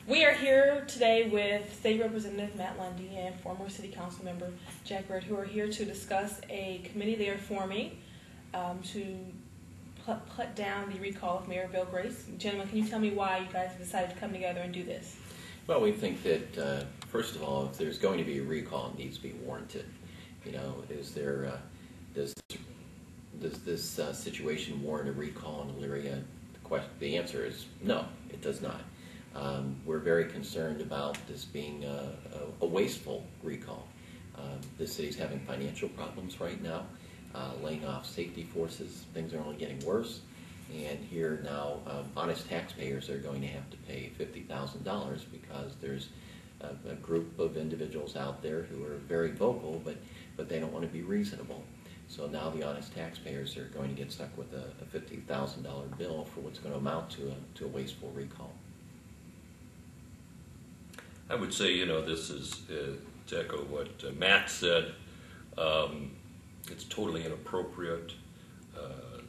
We are here today with State Representative Matt Lundy and former City Council member Jack Baird, who are here to discuss a committee they are forming to put down the recall of Mayor Bill Grace. Gentlemen, can you tell me why you guys decided to come together and do this? Well, we think that, first of all, if there's going to be a recall, it needs to be warranted. You know, does this situation warrant a recall in Elyria? The answer is no, it does not. We're very concerned about this being a wasteful recall. The city's having financial problems right now, laying off safety forces. Things are only getting worse. And here now, honest taxpayers are going to have to pay $50,000 because there's a group of individuals out there who are very vocal, but they don't want to be reasonable. So now the honest taxpayers are going to get stuck with a $50,000 bill for what's going to amount to a wasteful recall. I would say, you know, this is to echo what Matt said. It's totally inappropriate.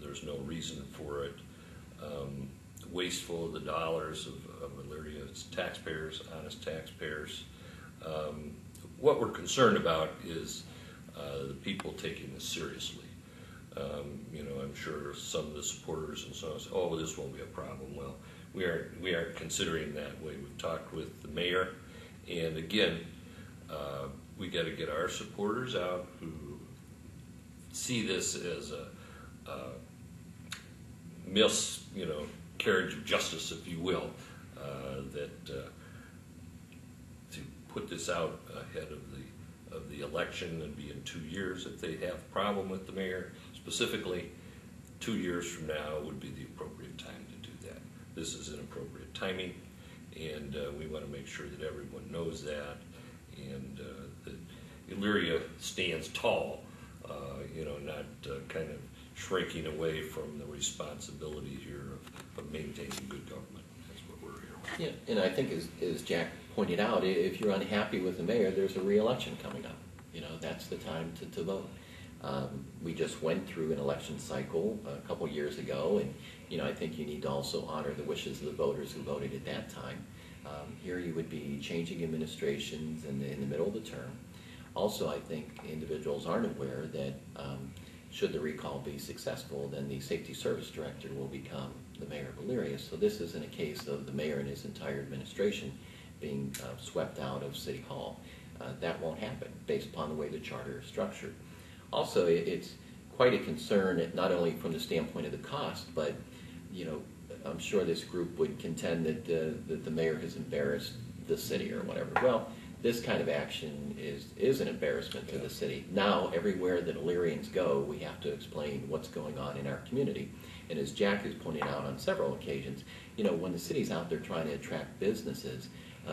There's no reason for it. Wasteful of the dollars of Elyria's taxpayers, honest taxpayers. What we're concerned about is the people taking this seriously. You know, I'm sure some of the supporters and so on say, oh, this won't be a problem. Well, we aren't considering that way. We've talked with the mayor, and again, we got to get our supporters out who see this as a miscarriage of justice, if you will, that to put this out ahead of the election and be in 2 years. If they have a problem with the mayor, specifically, 2 years from now would be the appropriate time to do that. This is inappropriate timing, and we want to make sure that everyone knows that, and that Elyria stands tall, you know, not kind of shrinking away from the responsibility here of maintaining good government. That's what we're here with. Yeah, and I think as Jack pointed out, if you're unhappy with the mayor, there's a re-election coming up. You know, that's the time to vote. We just went through an election cycle a couple years ago, and you know, I think you need to also honor the wishes of the voters who voted at that time. Here you would be changing administrations in the middle of the term. Also, I think individuals aren't aware that should the recall be successful, then the safety service director will become the mayor of Elyria. So this isn't a case of the mayor and his entire administration being swept out of City Hall. That won't happen based upon the way the charter is structured. Also, it's quite a concern, not only from the standpoint of the cost, but you know, I'm sure this group would contend that the mayor has embarrassed the city or whatever. Well, this kind of action is an embarrassment to the city. Now, everywhere that Elyrians go, we have to explain what's going on in our community. And as Jack has pointed out on several occasions, you know, when the city's out there trying to attract businesses,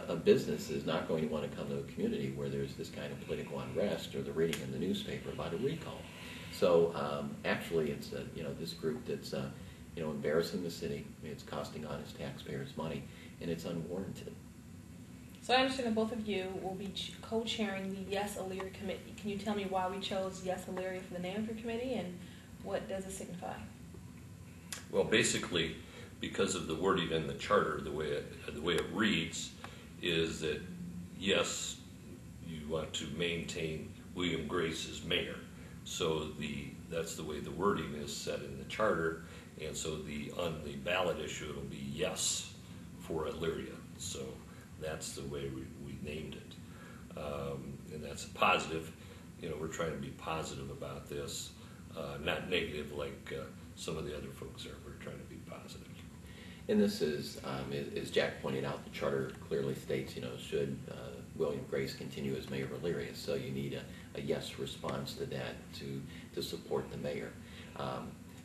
a business is not going to want to come to a community where there's this kind of political unrest or the reading in the newspaper about a recall. So actually, it's you know, this group that's you know, embarrassing the city. It's costing honest taxpayers money, and it's unwarranted. So I understand that both of you will be co-chairing the Yes Elyria Committee. Can you tell me why we chose Yes Elyria for the name of your committee, and what does it signify? Well, basically, because of the wording in the charter, the way it reads, is that yes, you want to maintain William Grace as mayor. So that's the way the wording is set in the charter, and so on the ballot issue, it'll be yes for Elyria. So that's the way we named it, and that's a positive. You know, we're trying to be positive about this, not negative like some of the other folks are. We're trying to be positive. And this is, as Jack pointed out, the charter clearly states, you know, should William Grace continue as mayor of Elyria. So you need a yes response to that to support the mayor.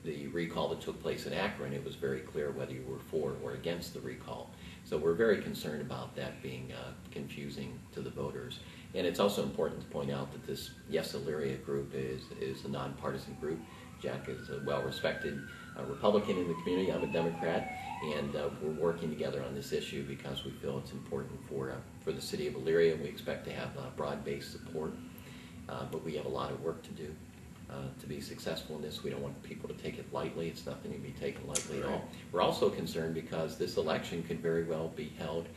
The recall that took place in Akron, it was very clear whether you were for or against the recall. So we're very concerned about that being confusing to the voters. And it's also important to point out that this Yes Elyria group is a nonpartisan group. Jack is a well-respected Republican in the community. I'm a Democrat, and we're working together on this issue because we feel it's important for the city of Elyria. We expect to have broad-based support, but we have a lot of work to do to be successful in this. We don't want people to take it lightly. It's nothing to be taken lightly at all. We're also concerned because this election could very well be held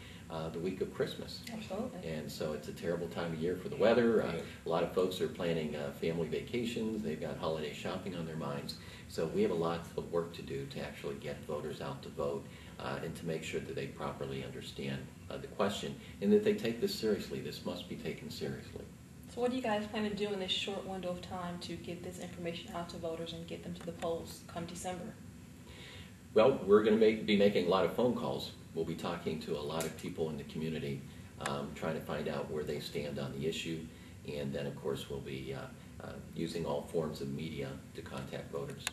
the week of Christmas. Absolutely. And so it's a terrible time of year for the weather. A lot of folks are planning family vacations. They've got holiday shopping on their minds. So we have a lot of work to do to actually get voters out to vote and to make sure that they properly understand the question and that they take this seriously. This must be taken seriously. So what do you guys plan to do in this short window of time to get this information out to voters and get them to the polls come December? Well, we're going to be making a lot of phone calls. We'll be talking to a lot of people in the community, trying to find out where they stand on the issue. And then, of course, we'll be using all forms of media to contact voters.